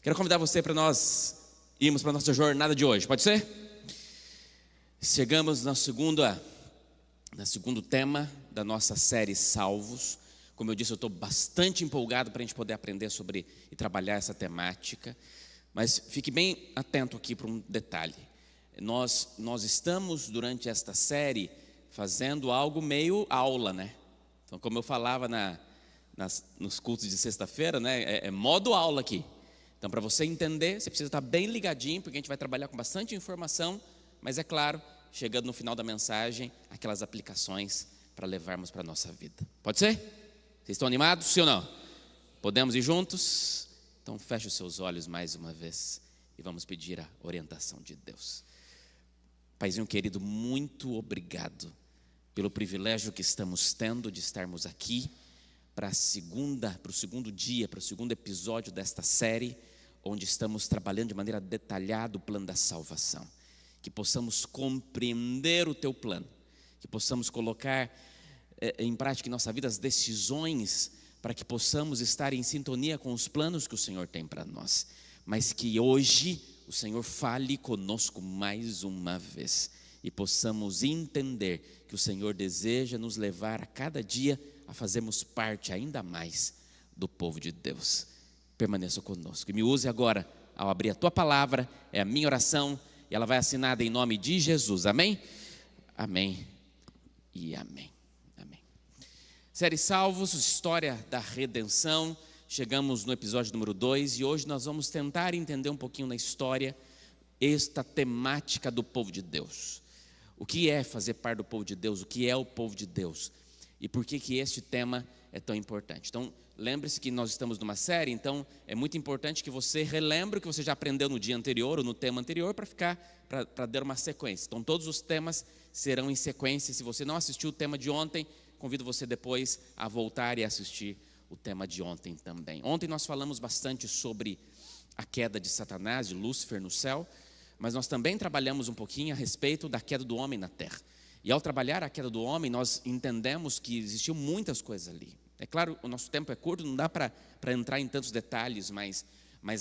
Quero convidar você para nós irmos para a nossa jornada de hoje, pode ser? Chegamos no segundo tema da nossa série Salvos. Como eu disse, eu estou bastante empolgado para a gente poder aprender sobre e trabalhar essa temática. Mas fique bem atento aqui para um detalhe. Nós estamos, durante esta série, fazendo algo meio aula, né? Então, como eu falava nos cultos de sexta-feira, né? É modo aula aqui. Então, para você entender, você precisa estar bem ligadinho, porque a gente vai trabalhar com bastante informação, mas é claro, chegando no final da mensagem, aquelas aplicações para levarmos para a nossa vida. Pode ser? Vocês estão animados, sim ou não? Podemos ir juntos? Então, feche os seus olhos mais uma vez e vamos pedir a orientação de Deus. Paizinho querido, muito obrigado pelo privilégio que estamos tendo de estarmos aqui para o segundo episódio desta série, onde estamos trabalhando de maneira detalhada o plano da salvação. Que possamos compreender o teu plano, que possamos colocar em prática em nossa vida as decisões, para que possamos estar em sintonia com os planos que o Senhor tem para nós. Mas que hoje o Senhor fale conosco mais uma vez e possamos entender que o Senhor deseja nos levar a cada dia a fazermos parte ainda mais do povo de Deus. Permaneça conosco e me use agora ao abrir a tua palavra, é a minha oração e ela vai assinada em nome de Jesus, amém? Amém e amém, amém. Série Salvos, história da redenção, chegamos no episódio número 2 e hoje nós vamos tentar entender um pouquinho na história esta temática do povo de Deus. O que é fazer parte do povo de Deus, o que é o povo de Deus e por que este tema é tão importante. Então, lembre-se que nós estamos numa série, então é muito importante que você relembre o que você já aprendeu no dia anterior ou no tema anterior para dar uma sequência. Então, todos os temas serão em sequência. Se você não assistiu o tema de ontem, convido você depois a voltar e assistir o tema de ontem também. Ontem nós falamos bastante sobre a queda de Satanás, de Lúcifer no céu, mas nós também trabalhamos um pouquinho a respeito da queda do homem na terra. E ao trabalhar a queda do homem, nós entendemos que existiam muitas coisas ali. É claro, o nosso tempo é curto, não dá para entrar em tantos detalhes, mas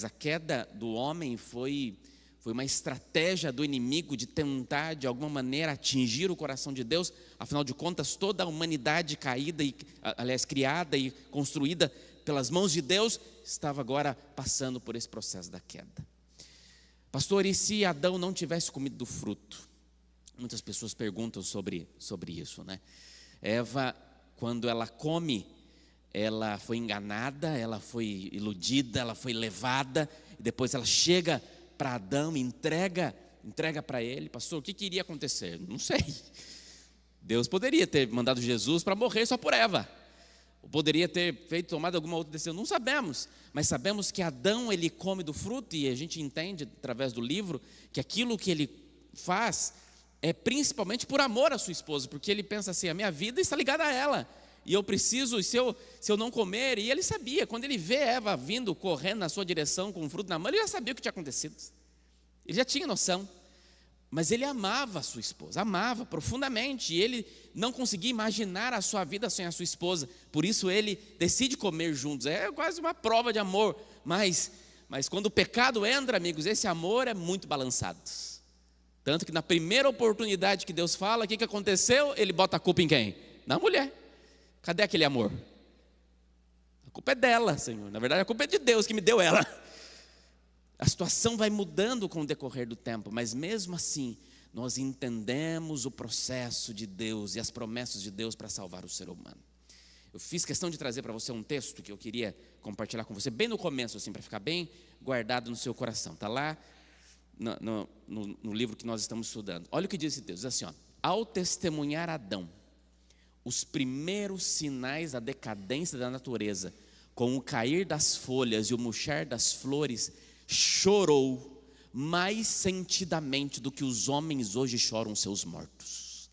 a queda do homem foi uma estratégia do inimigo de tentar, de alguma maneira, atingir o coração de Deus. Afinal de contas, toda a humanidade caída, criada e construída pelas mãos de Deus, estava agora passando por esse processo da queda. Pastor, e se Adão não tivesse comido do fruto? Muitas pessoas perguntam sobre isso, né? Eva, quando ela come, ela foi enganada, ela foi iludida, ela foi levada, e depois ela chega para Adão e entrega para ele. Pastor, o que iria acontecer? Não sei. Deus poderia ter mandado Jesus para morrer só por Eva, ou poderia ter tomado alguma outra decisão, não sabemos, mas sabemos que Adão, ele come do fruto, e a gente entende através do livro que aquilo que ele faz é principalmente por amor à sua esposa, porque ele pensa assim, a minha vida está ligada a ela, e eu preciso, se eu não comer, e ele sabia, quando ele vê Eva vindo, correndo na sua direção com o fruto na mão, ele já sabia o que tinha acontecido, ele já tinha noção, mas ele amava a sua esposa, amava profundamente, e ele não conseguia imaginar a sua vida sem a sua esposa, por isso ele decide comer juntos, é quase uma prova de amor, mas quando o pecado entra, amigos, esse amor é muito balançado. Tanto que na primeira oportunidade que Deus fala, o que aconteceu? Ele bota a culpa em quem? Na mulher. Cadê aquele amor? A culpa é dela, Senhor. Na verdade, a culpa é de Deus que me deu ela. A situação vai mudando com o decorrer do tempo, mas mesmo assim, nós entendemos o processo de Deus e as promessas de Deus para salvar o ser humano. Eu fiz questão de trazer para você um texto que eu queria compartilhar com você, bem no começo, assim, para ficar bem guardado no seu coração. Está lá no livro que nós estamos estudando. Olha o que diz esse texto, diz assim, ó, ao testemunhar Adão os primeiros sinais da decadência da natureza, com o cair das folhas e o murchar das flores, chorou mais sentidamente do que os homens hoje choram seus mortos.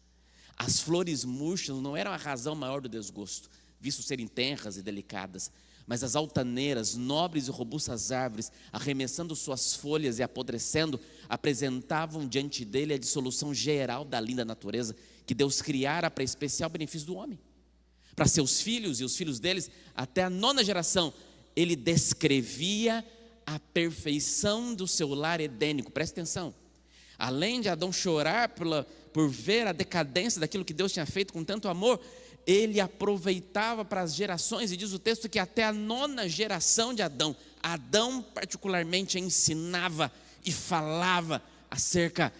As flores murchas não eram a razão maior do desgosto, visto serem tenras e delicadas, mas as altaneiras, nobres e robustas árvores, arremessando suas folhas e apodrecendo, apresentavam diante dele a dissolução geral da linda natureza que Deus criara para especial benefício do homem. Para seus filhos e os filhos deles, até a 9ª geração, ele descrevia a perfeição do seu lar edênico. Presta atenção. Além de Adão chorar por ver a decadência daquilo que Deus tinha feito com tanto amor, ele aproveitava para as gerações, e diz o texto que até a 9ª geração de Adão, Adão particularmente ensinava e falava acerca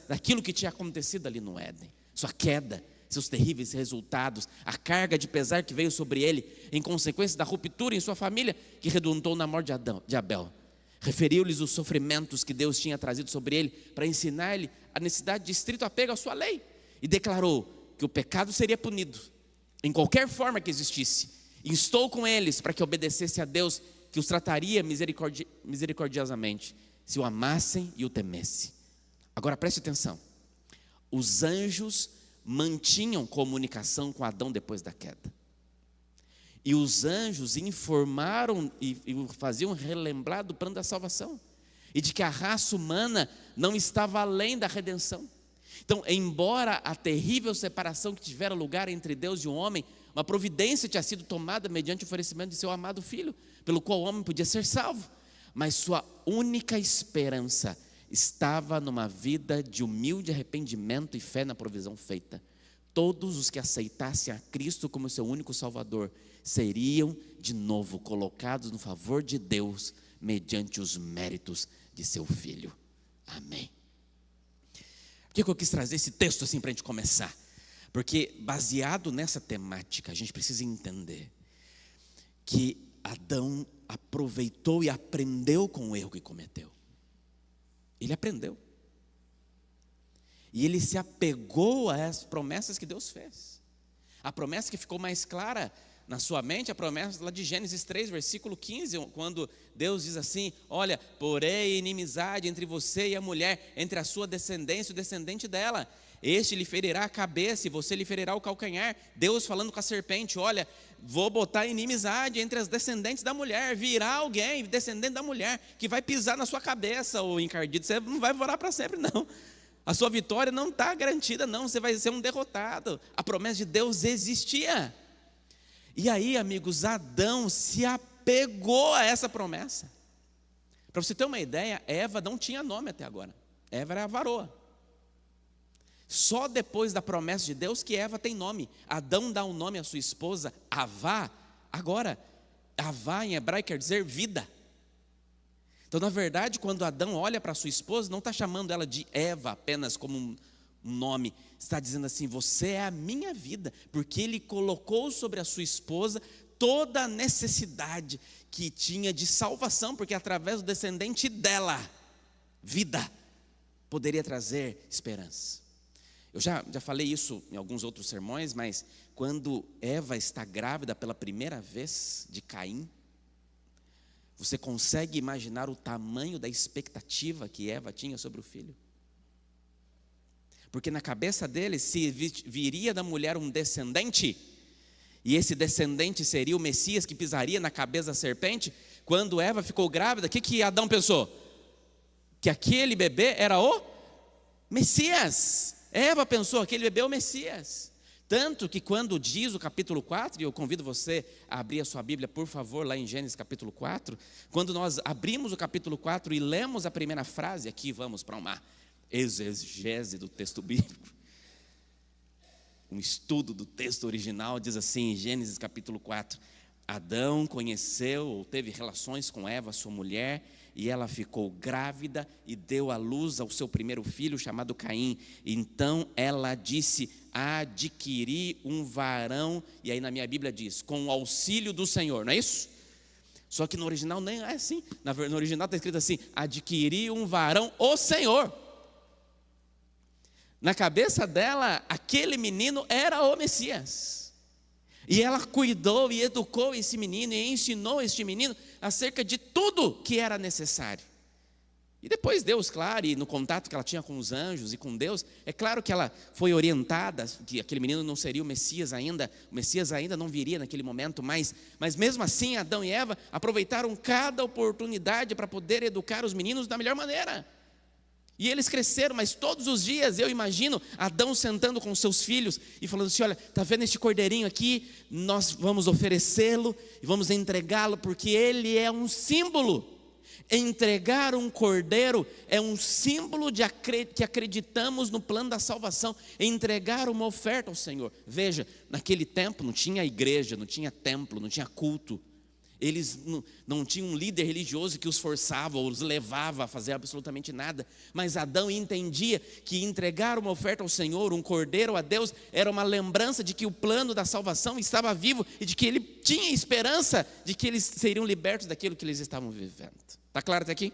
daquilo que tinha acontecido ali no Éden. Sua queda, seus terríveis resultados, a carga de pesar que veio sobre ele, em consequência da ruptura em sua família, que redundou na morte de Abel. Referiu-lhes os sofrimentos que Deus tinha trazido sobre ele, para ensinar-lhe a necessidade de estrito apego à sua lei, e declarou que o pecado seria punido, em qualquer forma que existisse. Instou com eles para que obedecesse a Deus, que os trataria misericordiosamente, se o amassem e o temessem. Agora preste atenção, os anjos mantinham comunicação com Adão depois da queda, e os anjos informaram e faziam relembrar do plano da salvação, e de que a raça humana não estava além da redenção. Então, embora a terrível separação que tivera lugar entre Deus e o homem, uma providência tinha sido tomada mediante o oferecimento de seu amado filho, pelo qual o homem podia ser salvo, mas sua única esperança estava numa vida de humilde arrependimento e fé na provisão feita. Todos os que aceitassem a Cristo como seu único Salvador seriam de novo colocados no favor de Deus mediante os méritos de seu Filho. Amém. Por que eu quis trazer esse texto assim para a gente começar? Porque baseado nessa temática, a gente precisa entender que Adão aproveitou e aprendeu com o erro que cometeu. Ele aprendeu. E ele se apegou às promessas que Deus fez. A promessa que ficou mais clara na sua mente, a promessa lá de Gênesis 3, versículo 15, quando Deus diz assim: olha, porém inimizade entre você e a mulher, entre a sua descendência e o descendente dela. Este lhe ferirá a cabeça e você lhe ferirá o calcanhar. Deus falando com a serpente: olha, vou botar inimizade entre as descendentes da mulher. Virá alguém, descendente da mulher, que vai pisar na sua cabeça, ou encardido. Você não vai morar para sempre, não. A sua vitória não está garantida, não. Você vai ser um derrotado. A promessa de Deus existia. E aí, amigos, Adão se apegou a essa promessa. Para você ter uma ideia, Eva não tinha nome até agora. Eva era a varoa. Só depois da promessa de Deus que Eva tem nome. Adão dá um nome à sua esposa, Havá. Agora, Havá em hebraico quer dizer vida. Então, na verdade, quando Adão olha para sua esposa, não está chamando ela de Eva apenas como um nome. Está dizendo assim: você é a minha vida, porque ele colocou sobre a sua esposa toda a necessidade que tinha de salvação, porque através do descendente dela, vida poderia trazer esperança. Eu já falei isso em alguns outros sermões, mas quando Eva está grávida pela primeira vez de Caim, você consegue imaginar o tamanho da expectativa que Eva tinha sobre o filho? Porque na cabeça dele, se viria da mulher um descendente, e esse descendente seria o Messias que pisaria na cabeça da serpente. Quando Eva ficou grávida, o que Adão pensou? Que aquele bebê era o Messias. Eva pensou, aquele bebê é o Messias. Tanto que quando diz o capítulo 4, e eu convido você a abrir a sua Bíblia, por favor, lá em Gênesis capítulo 4, quando nós abrimos o capítulo 4 e lemos a primeira frase, aqui vamos para uma exegese do texto bíblico, um estudo do texto original, diz assim, em Gênesis capítulo 4, Adão conheceu ou teve relações com Eva, sua mulher, e ela ficou grávida e deu à luz ao seu primeiro filho, chamado Caim. Então ela disse: adquiri um varão, e aí na minha Bíblia diz, com o auxílio do Senhor, não é isso? Só que no original nem é assim. No original está escrito assim: adquiri um varão, o Senhor. Na cabeça dela, aquele menino era o Messias. E ela cuidou e educou esse menino e ensinou este menino acerca de tudo que era necessário. E depois Deus, claro, e no contato que ela tinha com os anjos e com Deus, é claro que ela foi orientada, que aquele menino não seria o Messias ainda não viria naquele momento, mas mesmo assim Adão e Eva aproveitaram cada oportunidade para poder educar os meninos da melhor maneira. E eles cresceram, mas todos os dias eu imagino Adão sentando com seus filhos e falando assim: olha, está vendo este cordeirinho aqui? Nós vamos oferecê-lo e vamos entregá-lo, porque ele é um símbolo. Entregar um cordeiro é um símbolo de que acreditamos no plano da salvação. Entregar uma oferta ao Senhor. Veja, naquele tempo não tinha igreja, não tinha templo, não tinha culto. Eles não tinham um líder religioso que os forçava ou os levava a fazer absolutamente nada. Mas Adão entendia que entregar uma oferta ao Senhor, um cordeiro a Deus, era uma lembrança de que o plano da salvação estava vivo e de que ele tinha esperança de que eles seriam libertos daquilo que eles estavam vivendo. Está claro até aqui?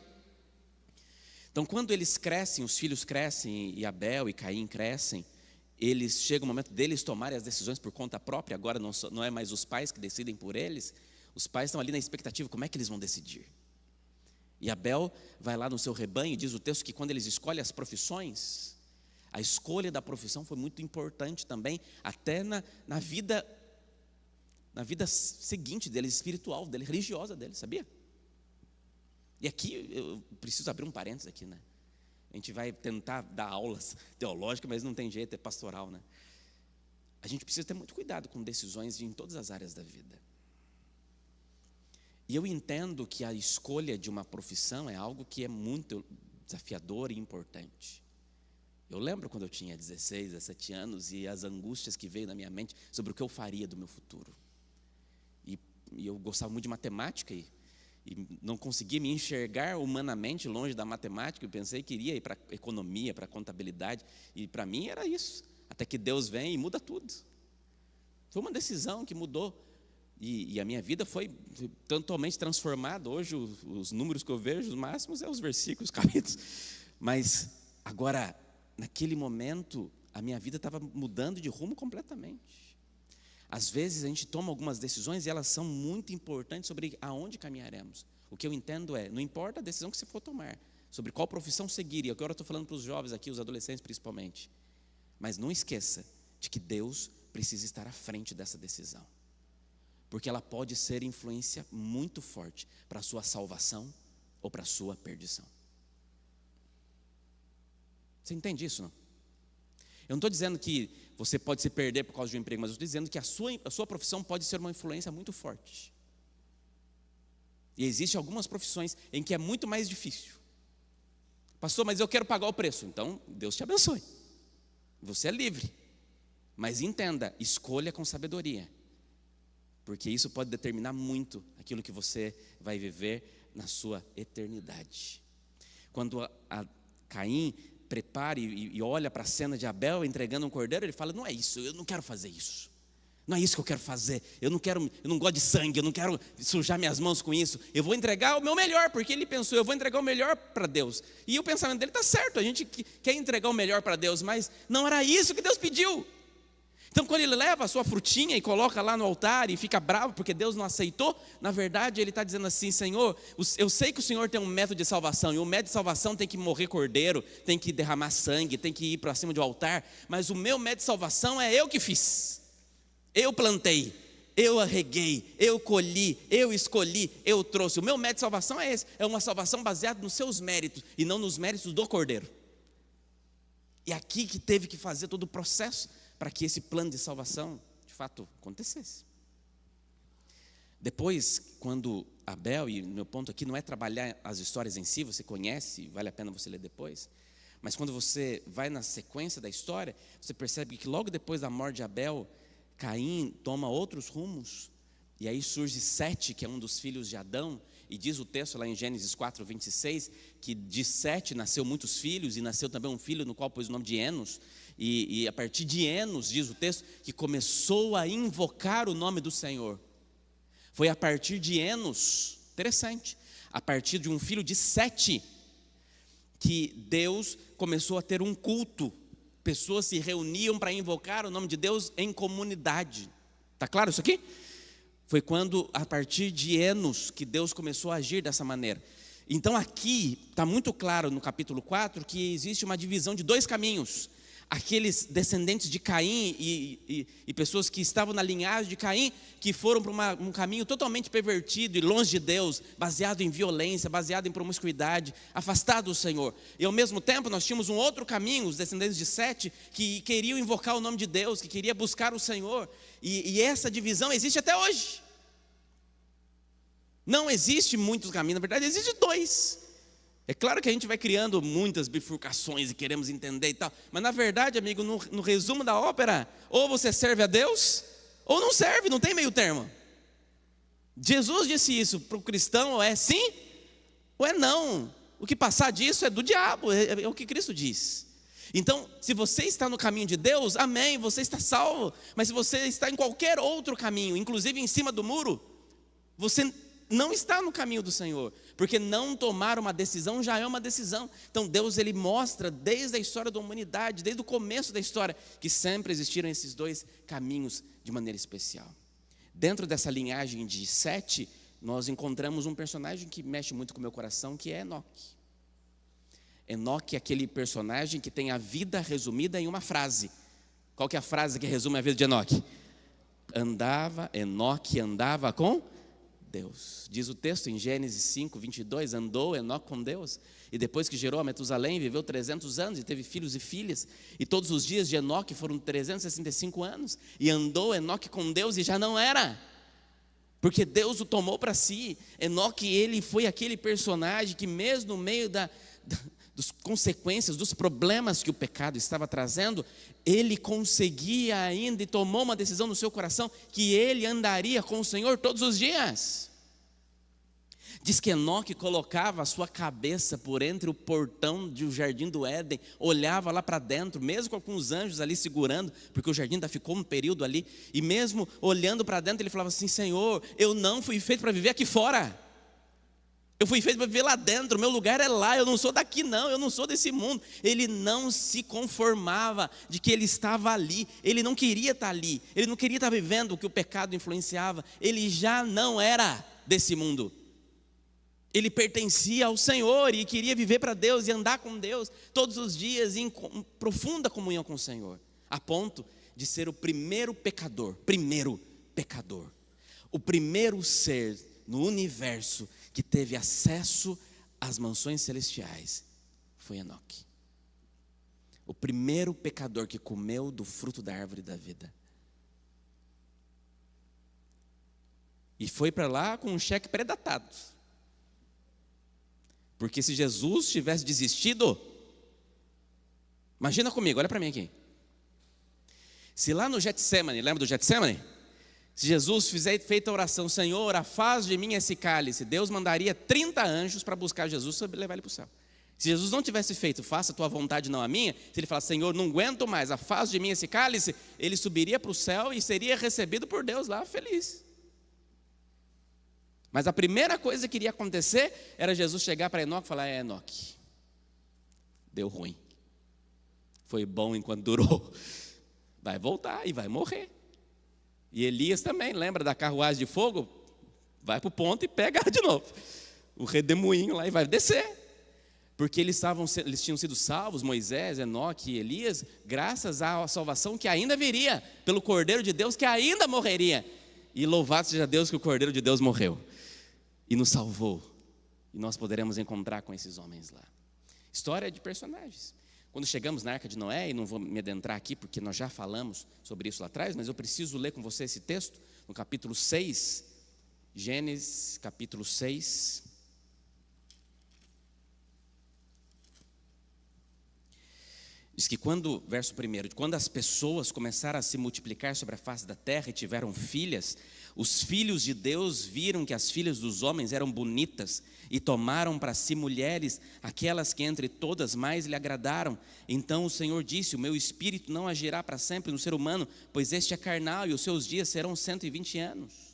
Então, quando eles crescem, os filhos crescem, e Abel e Caim crescem, chega o momento deles tomarem as decisões por conta própria. Agora não é mais os pais que decidem por eles. Os pais estão ali na expectativa, como é que eles vão decidir? E Abel vai lá no seu rebanho, e diz o texto que quando eles escolhem as profissões, a escolha da profissão foi muito importante também, até na vida seguinte dele, espiritual dele, religiosa dele, sabia? E aqui, eu preciso abrir um parênteses aqui, né? A gente vai tentar dar aulas teológicas, mas não tem jeito, é pastoral, né? A gente precisa ter muito cuidado com decisões em todas as áreas da vida. E eu entendo que a escolha de uma profissão é algo que é muito desafiador e importante. Eu lembro quando eu tinha 16, 17 anos e as angústias que veio na minha mente sobre o que eu faria do meu futuro. E eu gostava muito de matemática e não conseguia me enxergar humanamente longe da matemática. Eu pensei que iria ir para economia, para contabilidade, e para mim era isso. Até que Deus vem e muda tudo. Foi uma decisão que mudou. E a minha vida foi totalmente transformada. Hoje os números que eu vejo, os máximos, é os versículos caídos. Mas agora, naquele momento, a minha vida estava mudando de rumo completamente. Às vezes a gente toma algumas decisões e elas são muito importantes sobre aonde caminharemos. O que eu entendo não importa a decisão que você for tomar, sobre qual profissão seguir, e agora eu estou falando para os jovens aqui, os adolescentes principalmente. Mas não esqueça de que Deus precisa estar à frente dessa decisão. Porque ela pode ser influência muito forte para a sua salvação ou para a sua perdição. Você entende isso, não? Eu não estou dizendo que você pode se perder por causa de um emprego, mas eu estou dizendo que a sua profissão pode ser uma influência muito forte. E existem algumas profissões em que é muito mais difícil. Pastor, mas eu quero pagar o preço. Então, Deus te abençoe. Você é livre. Mas entenda, escolha com sabedoria. Porque isso pode determinar muito aquilo que você vai viver na sua eternidade. Quando a Caim prepara e olha para a cena de Abel entregando um cordeiro, ele fala, não é isso, eu não quero fazer isso. Não é isso que eu quero fazer. Eu não gosto de sangue, eu não quero sujar minhas mãos com isso. Eu vou entregar o meu melhor, porque ele pensou, eu vou entregar o melhor para Deus. E o pensamento dele está certo, a gente quer entregar o melhor para Deus, mas não era isso que Deus pediu. Então, quando ele leva a sua frutinha e coloca lá no altar e fica bravo porque Deus não aceitou, na verdade ele está dizendo assim, Senhor, eu sei que o Senhor tem um método de salvação, e o método de salvação tem que morrer cordeiro, tem que derramar sangue, tem que ir para cima do altar, mas o meu método de salvação é eu que fiz, eu plantei, eu reguei, eu colhi, eu escolhi, eu trouxe. O meu método de salvação é esse, é uma salvação baseada nos seus méritos e não nos méritos do cordeiro. E aqui que teve que fazer todo o processo para que esse plano de salvação, de fato, acontecesse. Depois, quando Abel, e meu ponto aqui não é trabalhar as histórias em si, você conhece, vale a pena você ler depois, mas quando você vai na sequência da história, você percebe que logo depois da morte de Abel, Caim toma outros rumos, e aí surge Sete, que é um dos filhos de Adão, e diz o texto lá em Gênesis 4, 26, que de Sete nasceu muitos filhos, e nasceu também um filho no qual pôs o nome de Enos, e a partir de Enos, diz o texto, que começou a invocar o nome do Senhor. Foi a partir de Enos, interessante, a partir de um filho de Sete, que Deus começou a ter um culto. Pessoas se reuniam para invocar o nome de Deus em comunidade. Está claro isso aqui? Foi quando, a partir de Enos, que Deus começou a agir dessa maneira. Então aqui está muito claro no capítulo 4 que existe uma divisão de dois caminhos. Aqueles descendentes de Caim e pessoas que estavam na linhagem de Caim, que foram para um caminho totalmente pervertido e longe de Deus, baseado em violência, baseado em promiscuidade, afastado do Senhor. E ao mesmo tempo nós tínhamos um outro caminho, os descendentes de Sete, que queriam invocar o nome de Deus, que queriam buscar o Senhor. E essa divisão existe até hoje. Não existe muitos caminhos, na verdade existe dois. É claro que a gente vai criando muitas bifurcações e queremos entender e tal, mas na verdade, amigo, no resumo da ópera, ou você serve a Deus, ou não serve, não tem meio termo. Jesus disse isso para o cristão, ou é sim, ou é não. O que passar disso é do diabo, é o que Cristo diz. Então, se você está no caminho de Deus, amém, você está salvo. Mas se você está em qualquer outro caminho, inclusive em cima do muro, você não está no caminho do Senhor, porque não tomar uma decisão já é uma decisão. Então Deus, ele mostra desde a história da humanidade, desde o começo da história, que sempre existiram esses dois caminhos de maneira especial. Dentro dessa linhagem de Sete, nós encontramos um personagem que mexe muito com o meu coração, que é Enoque. Enoque é aquele personagem que tem a vida resumida em uma frase. Qual que é a frase que resume a vida de Enoque? Enoque andava com Deus. Diz o texto em Gênesis 5, 22, andou Enoque com Deus, e depois que gerou a Metusalém, viveu 300 anos, e teve filhos e filhas, e todos os dias de Enoque foram 365 anos, e andou Enoque com Deus, e já não era, porque Deus o tomou para si. Enoque, ele foi aquele personagem que mesmo no meio das consequências, dos problemas que o pecado estava trazendo, ele conseguia ainda e tomou uma decisão no seu coração que ele andaria com o Senhor todos os dias. Diz que Enoque colocava a sua cabeça por entre o portão do jardim do Éden, olhava lá para dentro, mesmo com alguns anjos ali segurando, porque o jardim ainda ficou um período ali, e mesmo olhando para dentro ele falava assim: Senhor, eu não fui feito para viver aqui fora, eu fui feito para viver lá dentro, meu lugar é lá, eu não sou daqui não, eu não sou desse mundo. Ele não se conformava de que ele estava ali, ele não queria estar ali, ele não queria estar vivendo o que o pecado influenciava, ele já não era desse mundo. Ele pertencia ao Senhor e queria viver para Deus e andar com Deus todos os dias em profunda comunhão com o Senhor, a ponto de ser o primeiro pecador, o primeiro ser no universo que teve acesso às mansões celestiais foi Enoque. O primeiro pecador que comeu do fruto da árvore da vida. E foi para lá com um cheque pré-datado. Porque se Jesus tivesse desistido, imagina comigo, olha para mim aqui. Se lá no Getsemane, lembra do Getsemane? Se Jesus fizesse feita a oração: Senhor, afasta de mim esse cálice, Deus mandaria 30 anjos para buscar Jesus e levar ele para o céu. Se Jesus não tivesse feito, faça a tua vontade, não a minha, se ele falasse: Senhor, não aguento mais, afasta de mim esse cálice, ele subiria para o céu e seria recebido por Deus lá, feliz. Mas a primeira coisa que iria acontecer era Jesus chegar para Enoque e falar: Enoque, deu ruim, foi bom enquanto durou, vai voltar e vai morrer. E Elias também, lembra da carruagem de fogo? Vai para o ponto e pega de novo o redemoinho lá e vai descer. Porque eles tinham sido salvos, Moisés, Enoque e Elias, graças à salvação que ainda viria, pelo Cordeiro de Deus que ainda morreria. E louvado seja Deus que o Cordeiro de Deus morreu e nos salvou. E nós poderemos encontrar com esses homens lá. História de personagens. Quando chegamos na Arca de Noé, e não vou me adentrar aqui porque nós já falamos sobre isso lá atrás, mas eu preciso ler com você esse texto, no capítulo 6, Gênesis capítulo 6. Diz que verso 1, quando as pessoas começaram a se multiplicar sobre a face da terra e tiveram filhas, os filhos de Deus viram que as filhas dos homens eram bonitas e tomaram para si mulheres, aquelas que entre todas mais lhe agradaram. Então o Senhor disse: o meu espírito não agirá para sempre no ser humano, pois este é carnal e os seus dias serão 120 anos.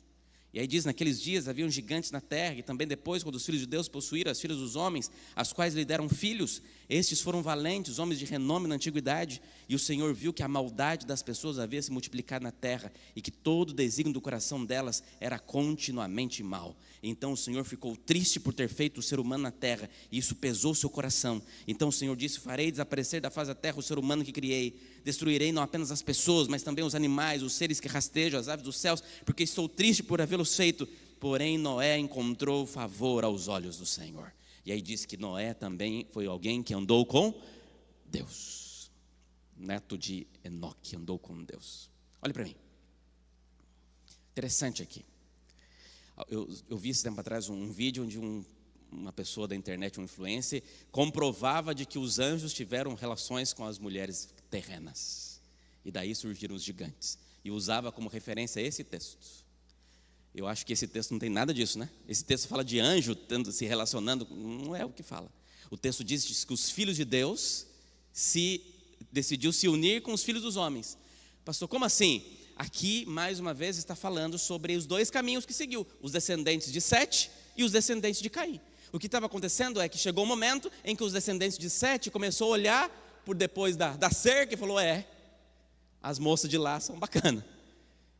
E aí diz: naqueles dias haviam gigantes na terra, e também depois, quando os filhos de Deus possuíram as filhas dos homens, as quais lhe deram filhos, estes foram valentes, homens de renome na antiguidade. E o Senhor viu que a maldade das pessoas havia se multiplicado na terra, e que todo o desígnio do coração delas era continuamente mau. Então o Senhor ficou triste por ter feito o ser humano na terra, e isso pesou o seu coração. Então o Senhor disse: farei desaparecer da face da terra o ser humano que criei, destruirei não apenas as pessoas, mas também os animais, os seres que rastejam, as aves dos céus, porque estou triste por havê-los feito. Porém Noé encontrou favor aos olhos do Senhor. E aí diz que Noé também foi alguém que andou com Deus, neto de Enoque, andou com Deus. Olha para mim, interessante aqui. Eu vi esse tempo atrás um vídeo onde uma pessoa da internet, um influencer, comprovava de que os anjos tiveram relações com as mulheres terrenas. E daí surgiram os gigantes. E usava como referência esse texto. Eu acho que esse texto não tem nada disso, né? Esse texto fala de anjo se relacionando, não é o que fala. O texto diz que os filhos de Deus decidiu se unir com os filhos dos homens. Pastor, como assim? Aqui, mais uma vez, está falando sobre os dois caminhos que seguiu, os descendentes de Sete e os descendentes de Caim. O que estava acontecendo é que chegou um momento em que os descendentes de Sete começou a olhar por depois da cerca e falou, as moças de lá são bacanas.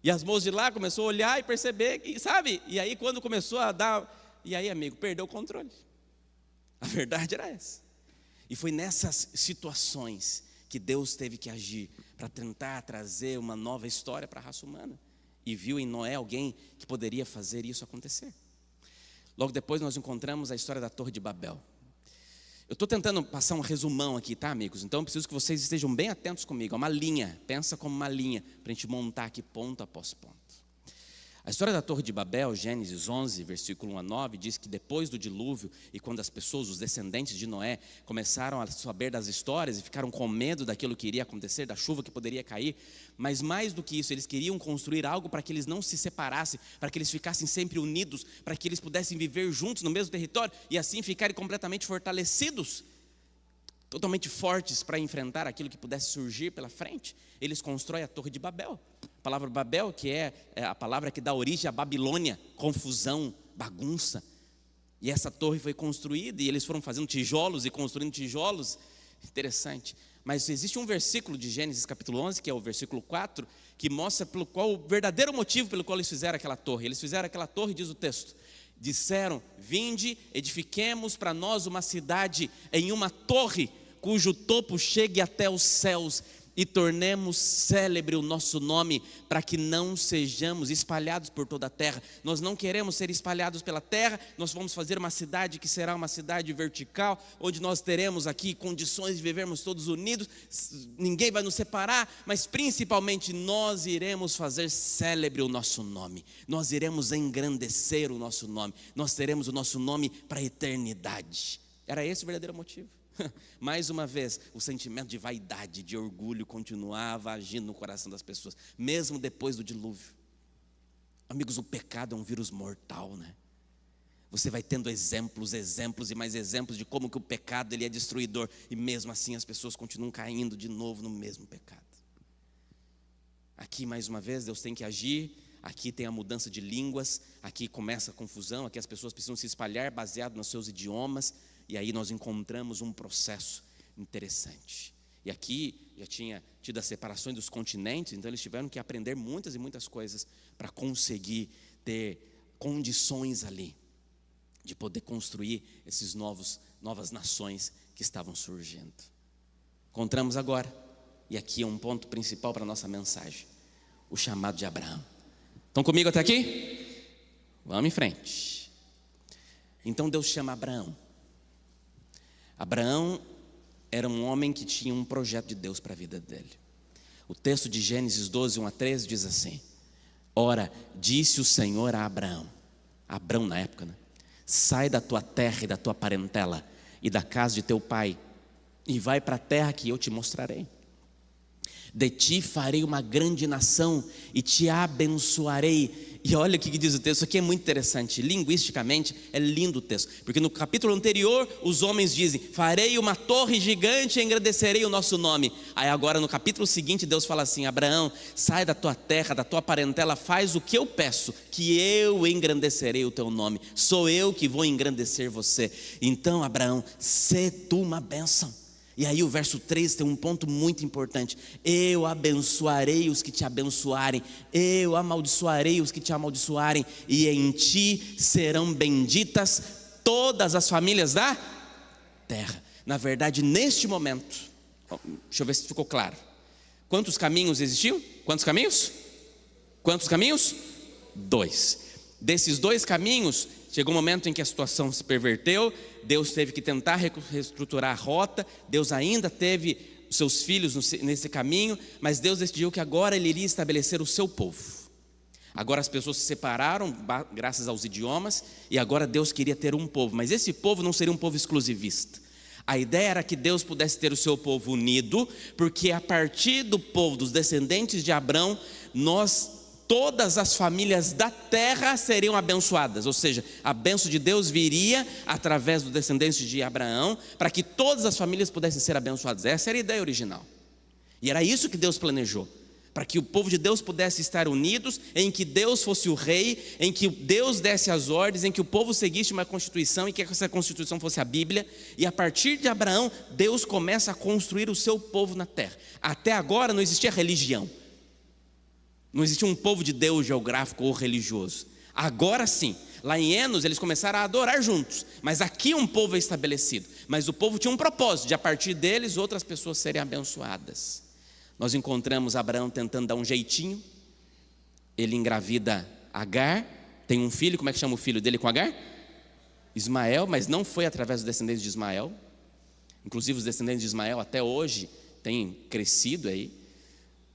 E as moças de lá começou a olhar e perceber, sabe? E aí quando começou a dar, e aí amigo, perdeu o controle. A verdade era essa. E foi nessas situações que Deus teve que agir para tentar trazer uma nova história para a raça humana. E viu em Noé alguém que poderia fazer isso acontecer. Logo depois nós encontramos a história da Torre de Babel. Eu estou tentando passar um resumão aqui, tá, amigos? Então eu preciso que vocês estejam bem atentos comigo. É uma linha, pensa como uma linha, para a gente montar aqui ponto após ponto. A história da Torre de Babel, Gênesis 11, versículo 1 a 9, diz que depois do dilúvio, e quando as pessoas, os descendentes de Noé, começaram a saber das histórias e ficaram com medo daquilo que iria acontecer, da chuva que poderia cair, mas mais do que isso, eles queriam construir algo para que eles não se separassem, para que eles ficassem sempre unidos, para que eles pudessem viver juntos no mesmo território e assim ficarem completamente fortalecidos, totalmente fortes para enfrentar aquilo que pudesse surgir pela frente. Eles constroem a Torre de Babel. A palavra Babel, que é a palavra que dá origem à Babilônia, confusão, bagunça. E essa torre foi construída e eles foram fazendo tijolos e construindo tijolos. Interessante. Mas existe um versículo de Gênesis capítulo 11, que é o versículo 4, que mostra o verdadeiro motivo pelo qual eles fizeram aquela torre. Eles fizeram aquela torre, diz o texto. Disseram, vinde, edifiquemos para nós uma cidade em uma torre, cujo topo chegue até os céus, e tornemos célebre o nosso nome, para que não sejamos espalhados por toda a terra. Nós não queremos ser espalhados pela terra. Nós vamos fazer uma cidade que será uma cidade vertical, onde nós teremos aqui condições de vivermos todos unidos, ninguém vai nos separar, mas principalmente nós iremos fazer célebre o nosso nome, nós iremos engrandecer o nosso nome, nós teremos o nosso nome para a eternidade. Era esse o verdadeiro motivo. Mais uma vez, o sentimento de vaidade, de orgulho continuava agindo no coração das pessoas, mesmo depois do dilúvio. Amigos, o pecado é um vírus mortal, né? Você vai tendo exemplos e mais exemplos de como que o pecado ele é destruidor, e mesmo assim as pessoas continuam caindo de novo no mesmo pecado. Aqui mais uma vez Deus tem que agir. Aqui tem a mudança de línguas, aqui começa a confusão, aqui as pessoas precisam se espalhar baseado nos seus idiomas. E aí nós encontramos um processo interessante. E aqui já tinha tido as separações dos continentes, então eles tiveram que aprender muitas e muitas coisas para conseguir ter condições ali de poder construir esses novas nações que estavam surgindo. Encontramos agora, e aqui é um ponto principal para a nossa mensagem, o chamado de Abraão. Estão comigo até aqui? Vamos em frente. Então Deus chama Abraão. Abraão era um homem que tinha um projeto de Deus para a vida dele. O texto de Gênesis 12, 1 a 13 diz assim: ora, disse o Senhor a Abraão, Abrão na época, né? Sai da tua terra e da tua parentela e da casa de teu pai, e vai para a terra que eu te mostrarei. De ti farei uma grande nação e te abençoarei. E olha o que diz o texto, isso aqui é muito interessante. Linguisticamente é lindo o texto, porque no capítulo anterior os homens dizem: farei uma torre gigante e engrandecerei o nosso nome. Aí agora no capítulo seguinte Deus fala assim: Abraão, sai da tua terra, da tua parentela, faz o que eu peço, que eu engrandecerei o teu nome. Sou eu que vou engrandecer você. Então Abraão, sê tu uma bênção. E aí o verso 3 tem um ponto muito importante: eu abençoarei os que te abençoarem, eu amaldiçoarei os que te amaldiçoarem, e em ti serão benditas todas as famílias da terra. Na verdade, neste momento, deixa eu ver se ficou claro. Quantos caminhos existiam? Quantos caminhos? Quantos caminhos? 2. Desses 2 caminhos, chegou um momento em que a situação se perverteu. Deus teve que tentar reestruturar a rota. Deus ainda teve os seus filhos nesse caminho, mas Deus decidiu que agora Ele iria estabelecer o seu povo. Agora as pessoas se separaram graças aos idiomas, e agora Deus queria ter um povo, mas esse povo não seria um povo exclusivista. A ideia era que Deus pudesse ter o seu povo unido, porque a partir do povo dos descendentes de Abraão, todas as famílias da terra seriam abençoadas, ou seja, a bênção de Deus viria através dos descendentes de Abraão, para que todas as famílias pudessem ser abençoadas. Essa era a ideia original, e era isso que Deus planejou, para que o povo de Deus pudesse estar unidos, em que Deus fosse o rei, em que Deus desse as ordens, em que o povo seguisse uma constituição, e que essa constituição fosse a Bíblia. E a partir de Abraão, Deus começa a construir o seu povo na terra. Até agora não existia religião, não existia um povo de Deus geográfico ou religioso. Agora sim, lá em Enos eles começaram a adorar juntos, mas aqui um povo é estabelecido. Mas o povo tinha um propósito, de a partir deles outras pessoas serem abençoadas. Nós encontramos Abraão tentando dar um jeitinho. Ele engravida Agar, tem um filho. Como é que chama o filho dele com Agar? Ismael, mas não foi através dos descendentes de Ismael. Inclusive os descendentes de Ismael até hoje têm crescido aí.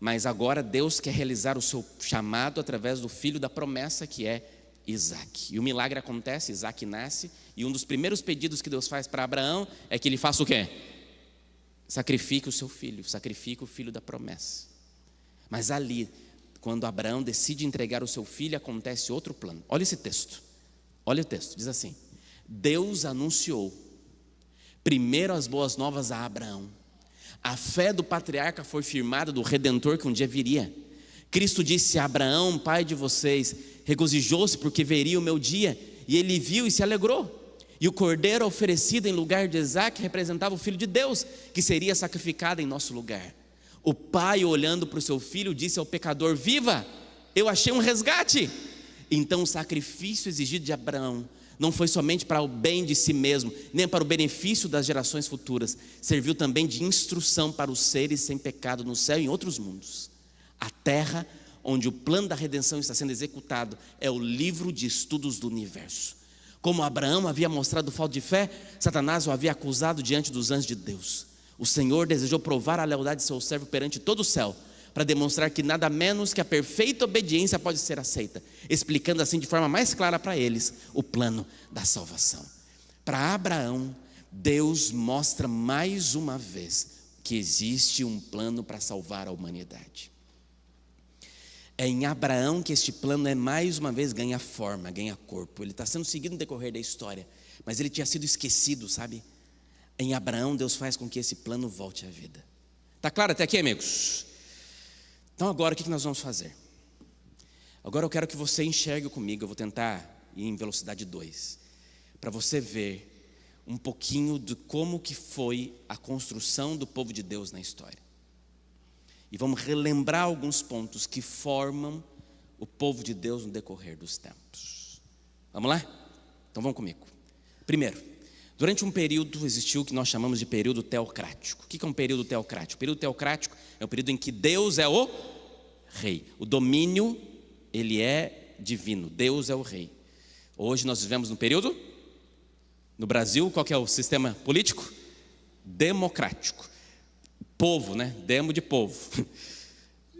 Mas agora Deus quer realizar o seu chamado através do filho da promessa, que é Isaac. E o milagre acontece, Isaac nasce, e um dos primeiros pedidos que Deus faz para Abraão é que ele faça o quê? Sacrifique o seu filho, sacrifique o filho da promessa. Mas ali, quando Abraão decide entregar o seu filho, acontece outro plano. Olha esse texto, olha o texto, diz assim: Deus anunciou primeiro as boas novas a Abraão. A fé do patriarca foi firmada do Redentor que um dia viria. Cristo disse a Abraão, pai de vocês, regozijou-se porque veria o meu dia, e ele viu e se alegrou. E o cordeiro oferecido em lugar de Isaac representava o Filho de Deus, que seria sacrificado em nosso lugar. O pai, olhando para o seu filho, disse ao pecador: viva, eu achei um resgate. Então o sacrifício exigido de Abraão não foi somente para o bem de si mesmo, nem para o benefício das gerações futuras. Serviu também de instrução para os seres sem pecado no céu e em outros mundos. A terra onde o plano da redenção está sendo executado é o livro de estudos do universo. Como Abraão havia mostrado falta de fé, Satanás o havia acusado diante dos anjos de Deus. O Senhor desejou provar a lealdade de seu servo perante todo o céu, para demonstrar que nada menos que a perfeita obediência pode ser aceita, explicando assim de forma mais clara para eles o plano da salvação. Para Abraão, Deus mostra mais uma vez que existe um plano para salvar a humanidade. É em Abraão que este plano mais uma vez ganha forma, ganha corpo. Ele está sendo seguido no decorrer da história, mas ele tinha sido esquecido, sabe? Em Abraão Deus faz com que esse plano volte à vida. Está claro até aqui, amigos? Então agora o que nós vamos fazer? Agora eu quero que você enxergue comigo. Eu vou tentar ir em velocidade 2, para você ver um pouquinho de como que foi a construção do povo de Deus na história. E vamos relembrar alguns pontos que formam o povo de Deus no decorrer dos tempos. Vamos lá? Então vamos comigo. Primeiro, durante um período existiu o que nós chamamos de período teocrático. O que é um período teocrático? O período teocrático é o período em que Deus é o rei. O domínio, ele é divino. Deus é o rei. Hoje nós vivemos no período, no Brasil, qual que é o sistema político? Democrático. Povo, né? Demo de povo.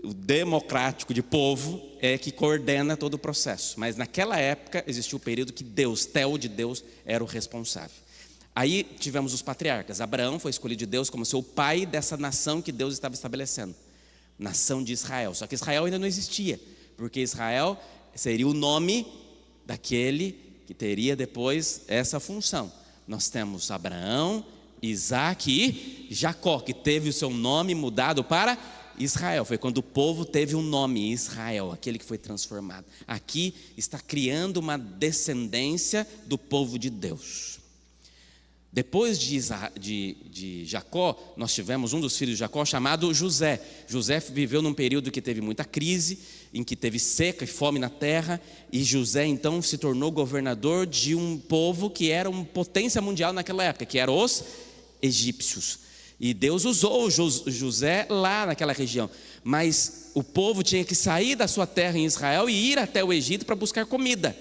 O democrático de povo é que coordena todo o processo. Mas naquela época existiu o período que Deus, Teo de Deus, era o responsável. Aí tivemos os patriarcas. Abraão foi escolhido de Deus como seu pai dessa nação que Deus estava estabelecendo, nação de Israel. Só que Israel ainda não existia, porque Israel seria o nome daquele que teria depois essa função. Nós temos Abraão, Isaac e Jacó, que teve o seu nome mudado para Israel. Foi quando o povo teve um nome, Israel, aquele que foi transformado. Aqui está criando uma descendência do povo de Deus. Depois de Jacó, nós tivemos um dos filhos de Jacó chamado José. José viveu num período que teve muita crise, em que teve seca e fome na terra, e José então se tornou governador de um povo que era uma potência mundial naquela época, que eram os egípcios. E Deus usou José lá naquela região, mas o povo tinha que sair da sua terra em Israel e ir até o Egito para buscar comida.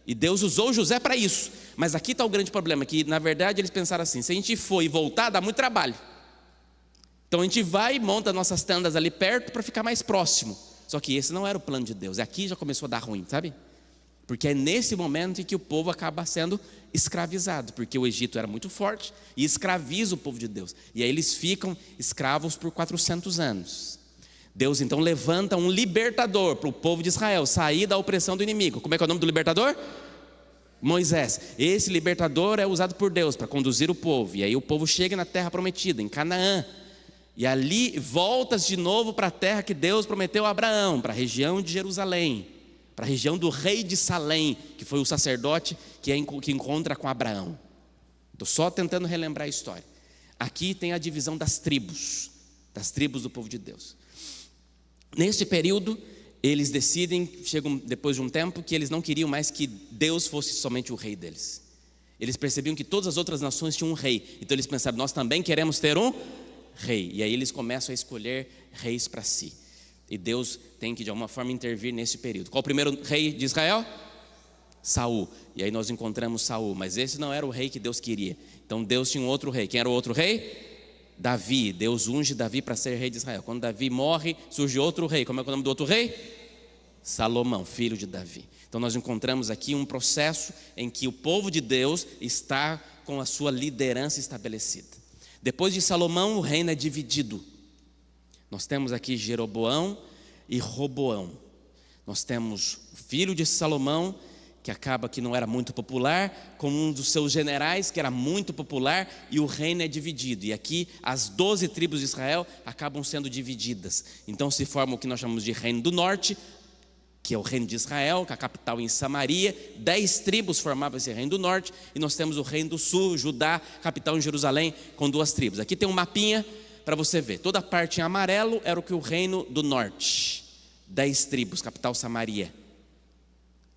E Deus usou José para isso. Mas aqui está o grande problema, que na verdade eles pensaram assim: se a gente for e voltar, dá muito trabalho. Então a gente vai e monta nossas tendas ali perto para ficar mais próximo. Só que esse não era o plano de Deus. Aqui já começou a dar ruim, sabe? Porque é nesse momento em que o povo acaba sendo escravizado, porque o Egito era muito forte e escraviza o povo de Deus. E aí eles ficam escravos por 400 anos. Deus então levanta um libertador para o povo de Israel sair da opressão do inimigo. Como é que é o nome do libertador? Moisés. Esse libertador é usado por Deus para conduzir o povo. E aí o povo chega na terra prometida, em Canaã. E ali volta de novo para a terra que Deus prometeu a Abraão, para a região de Jerusalém, para a região do rei de Salém, que foi o sacerdote que encontra com Abraão. Estou só tentando relembrar a história. Aqui tem a divisão das tribos do povo de Deus. Neste período, eles decidem, chegam depois de um tempo, que eles não queriam mais que Deus fosse somente o rei deles. Eles percebiam que todas as outras nações tinham um rei. Então eles pensaram, nós também queremos ter um rei. E aí eles começam a escolher reis para si. E Deus tem que de alguma forma intervir nesse período. Qual o primeiro rei de Israel? Saul. E aí nós encontramos Saul, mas esse não era o rei que Deus queria. Então Deus tinha um outro rei. Quem era o outro rei? Davi. Deus unge Davi para ser rei de Israel. Quando Davi morre, surge outro rei. Como é o nome do outro rei? Salomão, filho de Davi. Então nós encontramos aqui um processo em que o povo de Deus está com a sua liderança estabelecida. Depois de Salomão, o reino é dividido. Nós temos aqui Jeroboão e Roboão. Nós temos o filho de Salomão, que acaba que não era muito popular, com um dos seus generais, que era muito popular, e o reino é dividido. E aqui as 12 tribos de Israel acabam sendo divididas. Então se forma o que nós chamamos de reino do norte, que é o reino de Israel, com a capital em Samaria. 10 tribos formavam esse reino do norte. E nós temos o reino do sul, Judá, capital em Jerusalém, com 2 tribos. Aqui tem um mapinha para você ver. Toda a parte em amarelo era o reino do norte. 10 tribos, capital Samaria.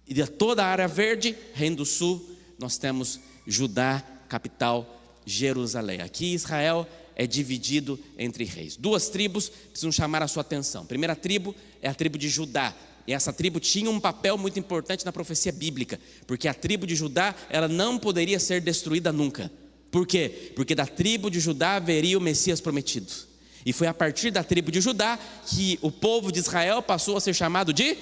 E de toda a área verde, reino do sul, nós temos Judá, capital Jerusalém. Aqui Israel é dividido entre reis. 2 tribos precisam chamar a sua atenção. A primeira tribo é a tribo de Judá. E essa tribo tinha um papel muito importante na profecia bíblica, porque a tribo de Judá, ela não poderia ser destruída nunca. Por quê? Porque da tribo de Judá haveria o Messias prometido. E foi a partir da tribo de Judá que o povo de Israel passou a ser chamado de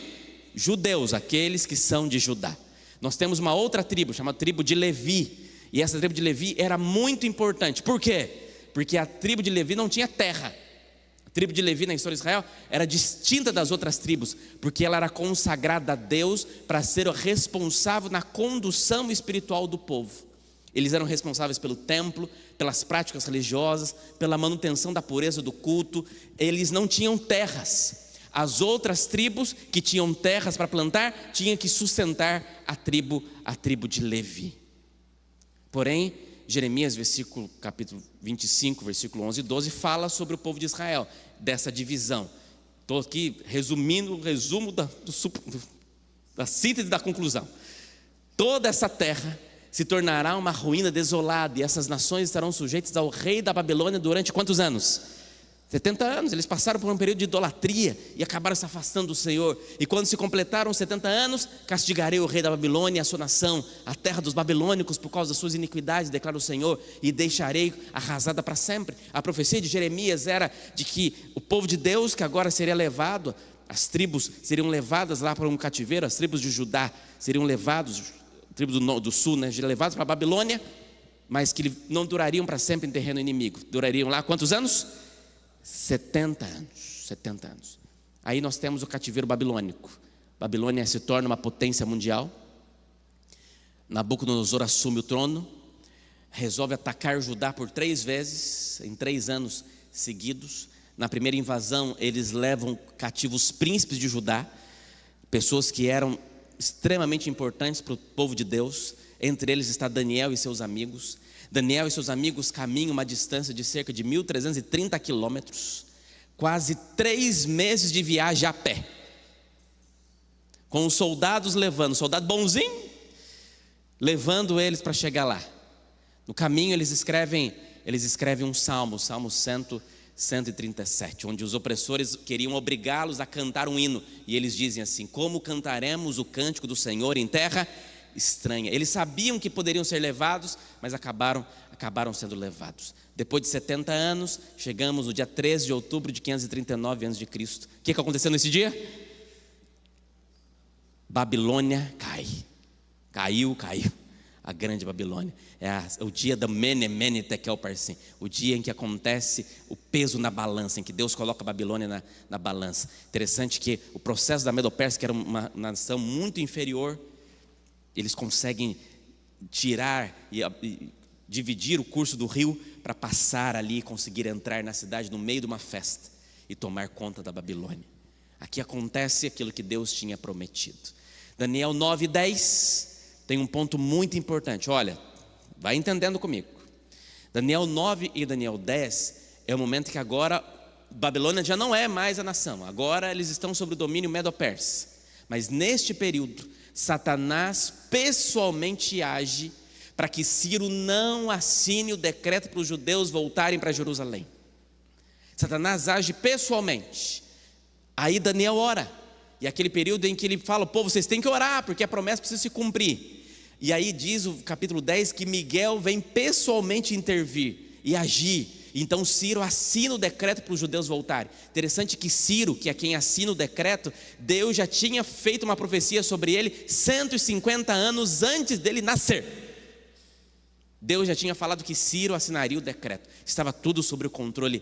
judeus, aqueles que são de Judá. Nós temos uma outra tribo, chamada tribo de Levi. E essa tribo de Levi era muito importante. Por quê? Porque a tribo de Levi não tinha terra. A tribo de Levi na história de Israel era distinta das outras tribos, porque ela era consagrada a Deus para ser o responsável na condução espiritual do povo. Eles eram responsáveis pelo templo, pelas práticas religiosas, pela manutenção da pureza do culto. Eles não tinham terras. As outras tribos que tinham terras para plantar tinham que sustentar a tribo de Levi. Porém, Jeremias, capítulo 25, versículo 11 e 12, fala sobre o povo de Israel, dessa divisão. Estou aqui resumindo o resumo da síntese da conclusão. Toda essa terra se tornará uma ruína desolada, e essas nações estarão sujeitas ao rei da Babilônia durante quantos anos? 70 anos. Eles passaram por um período de idolatria e acabaram se afastando do Senhor. E quando se completaram 70 anos, castigarei o rei da Babilônia e a sua nação, a terra dos babilônicos, por causa das suas iniquidades, declara o Senhor, e deixarei arrasada para sempre. A profecia de Jeremias era de que o povo de Deus, que agora seria levado, as tribos seriam levadas lá para um cativeiro, as tribos de Judá seriam levados, tribos do sul, né, levados para a Babilônia, mas que não durariam para sempre em terreno inimigo. Durariam lá quantos anos? 70 anos. Aí nós temos o cativeiro babilônico. Babilônia se torna uma potência mundial. Nabucodonosor assume o trono, resolve atacar Judá por 3 vezes, em 3 anos seguidos. Na primeira invasão, eles levam cativos príncipes de Judá, pessoas que eram extremamente importantes para o povo de Deus. Entre eles está Daniel e seus amigos. Daniel e seus amigos caminham uma distância de cerca de 1.330 quilômetros, quase 3 meses de viagem a pé, com os soldados levando, soldado bonzinho, levando eles para chegar lá. No caminho eles escrevem um salmo, Salmo 137, onde os opressores queriam obrigá-los a cantar um hino, e eles dizem assim: como cantaremos o cântico do Senhor em terra estranha. Eles sabiam que poderiam ser levados, mas acabaram sendo levados. Depois de 70 anos, chegamos no dia 13 de outubro de 539 a.C. O que aconteceu nesse dia? Babilônia caiu. A grande Babilônia. É o dia da Mene Tekel Parsim, o dia em que acontece o peso na balança, em que Deus coloca a Babilônia na balança. Interessante que o processo da Medo-Pérsia, que era uma nação muito inferior, eles conseguem tirar e dividir o curso do rio para passar ali e conseguir entrar na cidade no meio de uma festa e tomar conta da Babilônia. Aqui acontece aquilo que Deus tinha prometido. Daniel 9:10 tem um ponto muito importante. Olha, vai entendendo comigo. Daniel 9 e Daniel 10 é o momento que agora Babilônia já não é mais a nação. Agora eles estão sob o domínio Medo-Persa. Mas neste período, Satanás pessoalmente age para que Ciro não assine o decreto para os judeus voltarem para Jerusalém. Satanás age pessoalmente. Aí Daniel ora. E aquele período em que ele fala: povo, vocês têm que orar, porque a promessa precisa se cumprir. E aí diz o capítulo 10 que Miguel vem pessoalmente intervir e agir. Então Ciro assina o decreto para os judeus voltarem. Interessante que Ciro, que é quem assina o decreto, Deus já tinha feito uma profecia sobre ele 150 anos antes dele nascer. Deus já tinha falado que Ciro assinaria o decreto. Estava tudo sobre o controle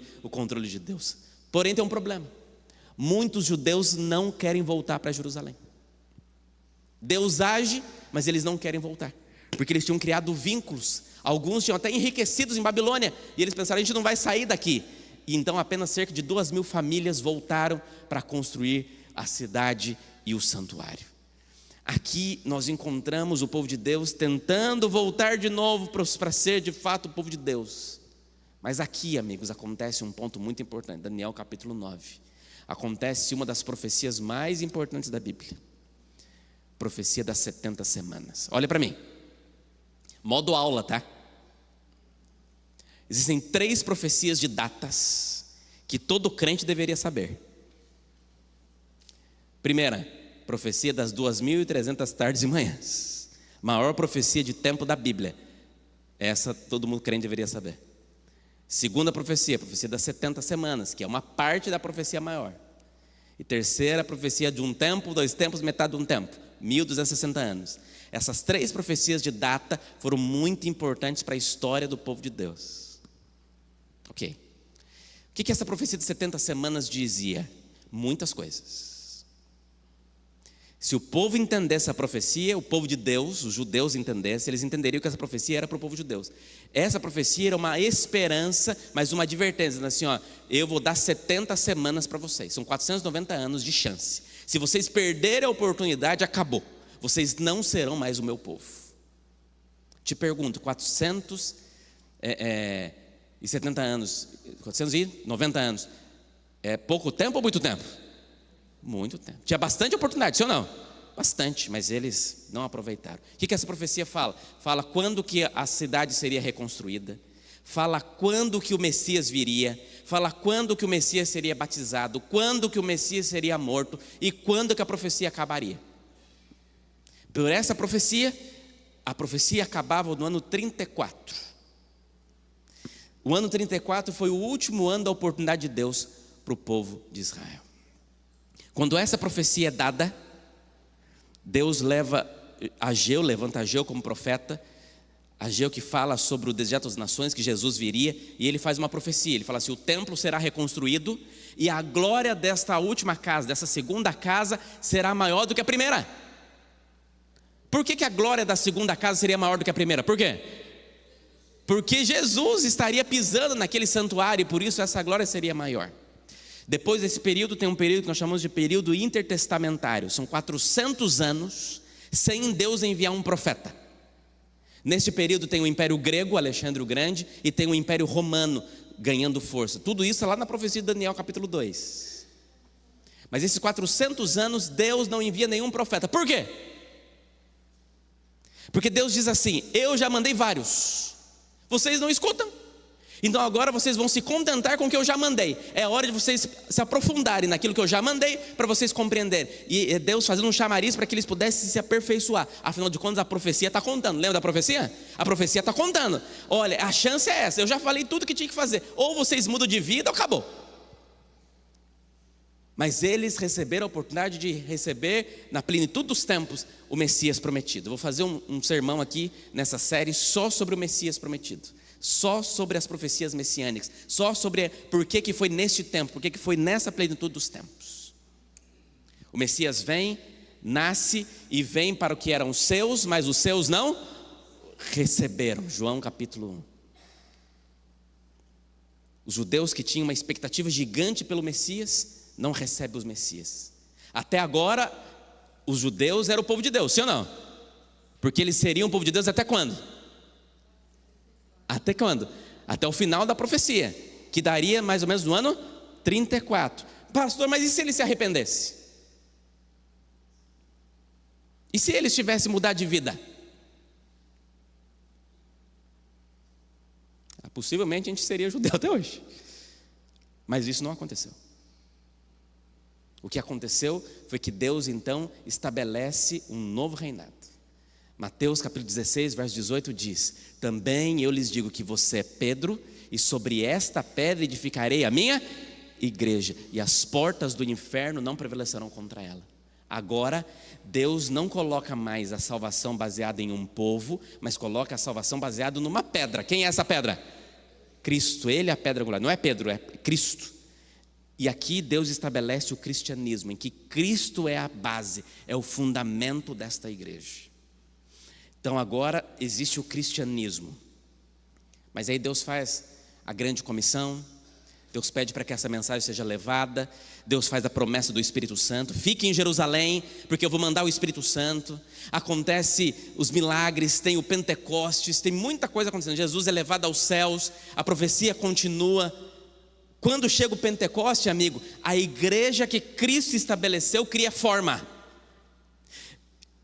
de Deus. Porém tem um problema. Muitos judeus não querem voltar para Jerusalém. Deus age, mas eles não querem voltar, porque eles tinham criado vínculos. Alguns tinham até enriquecidos em Babilônia, e eles pensaram: a gente não vai sair daqui. E então apenas cerca de 2.000 famílias voltaram para construir a cidade e o santuário. Aqui nós encontramos o povo de Deus tentando voltar de novo para ser de fato o povo de Deus. Mas aqui, amigos, acontece um ponto muito importante. Daniel capítulo 9. Acontece uma das profecias mais importantes da Bíblia. Profecia das 70 semanas. Olha para mim. Modo aula, tá? Existem 3 profecias de datas que todo crente deveria saber. Primeira, profecia das 2.300 tardes e manhãs. Maior profecia de tempo da Bíblia. Essa todo mundo crente deveria saber. Segunda profecia, profecia das 70 semanas, que é uma parte da profecia maior. E terceira, profecia de um tempo, 2 tempos, metade de um tempo, 1.260 anos. Essas 3 profecias de data foram muito importantes para a história do povo de Deus. Ok. O que essa profecia de 70 semanas dizia? Muitas coisas. Se o povo entendesse a profecia, o povo de Deus, os judeus entendessem, eles entenderiam que essa profecia era para o povo de Deus. Essa profecia era uma esperança, mas uma advertência, assim, ó, eu vou dar 70 semanas para vocês, são 490 anos de chance. Se vocês perderem a oportunidade, acabou. Vocês não serão mais o meu povo. Te pergunto, 470 anos, 490 anos, é pouco tempo ou muito tempo? Muito tempo. Tinha bastante oportunidade, sim ou não? Bastante, mas eles não aproveitaram. O que essa profecia fala? Fala quando que a cidade seria reconstruída, fala quando que o Messias viria, fala quando que o Messias seria batizado, quando que o Messias seria morto e quando que a profecia acabaria. Por essa profecia, a profecia acabava no ano 34. O ano 34 foi o último ano da oportunidade de Deus para o povo de Israel. Quando essa profecia é dada, Deus levanta Ageu como profeta, Ageu que fala sobre o deserto das nações, que Jesus viria, e ele faz uma profecia, ele fala assim: o templo será reconstruído, e a glória desta última casa, dessa segunda casa, será maior do que a primeira. Por que a glória da segunda casa seria maior do que a primeira? Por quê? Porque Jesus estaria pisando naquele santuário, e por isso essa glória seria maior. Depois desse período tem um período que nós chamamos de período intertestamentário. São 400 anos sem Deus enviar um profeta. Neste período tem o Império Grego, Alexandre o Grande, e tem o Império Romano ganhando força. Tudo isso é lá na profecia de Daniel capítulo 2. Mas esses 400 anos Deus não envia nenhum profeta. Por quê? Porque Deus diz assim: eu já mandei vários, vocês não escutam. Então agora vocês vão se contentar com o que eu já mandei. É hora de vocês se aprofundarem naquilo que eu já mandei, para vocês compreenderem. E é Deus fazendo um chamariz para que eles pudessem se aperfeiçoar. Afinal de contas, a profecia está contando. Lembra da profecia? A profecia está contando. Olha, a chance é essa. Eu já falei tudo que tinha que fazer. Ou vocês mudam de vida ou acabou. Mas eles receberam a oportunidade de receber, na plenitude dos tempos, o Messias prometido. Vou fazer um sermão aqui nessa série só sobre o Messias prometido. Só sobre as profecias messiânicas. Só sobre por que foi neste tempo, por que foi nessa plenitude dos tempos. O Messias vem, nasce e vem para o que eram seus, mas os seus não receberam. João capítulo 1. Os judeus que tinham uma expectativa gigante pelo Messias, não recebem os Messias. Até agora, os judeus eram o povo de Deus, sim ou não? Porque eles seriam o povo de Deus até quando? Até quando? Até o final da profecia, que daria mais ou menos no ano 34. Pastor, mas e se ele se arrependesse? E se eles tivessem mudado de vida? Possivelmente a gente seria judeu até hoje. Mas isso não aconteceu. O que aconteceu foi que Deus então estabelece um novo reinado. Mateus capítulo 16, verso 18 diz: também eu lhes digo que você é Pedro, e sobre esta pedra edificarei a minha igreja, e as portas do inferno não prevalecerão contra ela. Agora, Deus não coloca mais a salvação baseada em um povo, mas coloca a salvação baseada numa pedra. Quem é essa pedra? Cristo, Ele é a pedra angular. Não é Pedro, é Cristo. E aqui Deus estabelece o cristianismo, em que Cristo é a base, é o fundamento desta igreja. Então agora existe o cristianismo. Mas aí Deus faz a grande comissão, Deus pede para que essa mensagem seja levada, Deus faz a promessa do Espírito Santo: fique em Jerusalém, porque eu vou mandar o Espírito Santo. Acontece os milagres, tem o Pentecostes, tem muita coisa acontecendo. Jesus é levado aos céus, a profecia continua. Quando chega o Pentecoste, amigo, a igreja que Cristo estabeleceu cria forma.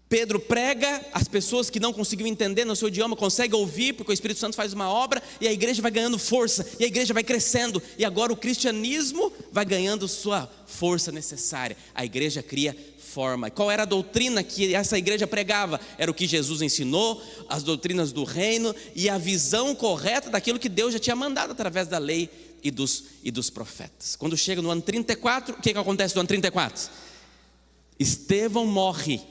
Pedro prega, as pessoas que não conseguiam entender no seu idioma conseguem ouvir, porque o Espírito Santo faz uma obra, e a igreja vai ganhando força, e a igreja vai crescendo, e agora o cristianismo vai ganhando sua força necessária. A igreja cria forma. Qual era a doutrina que essa igreja pregava? Era o que Jesus ensinou, as doutrinas do reino e a visão correta daquilo que Deus já tinha mandado através da lei e dos profetas. Quando chega no ano 34, o que acontece no ano 34? Estevão morre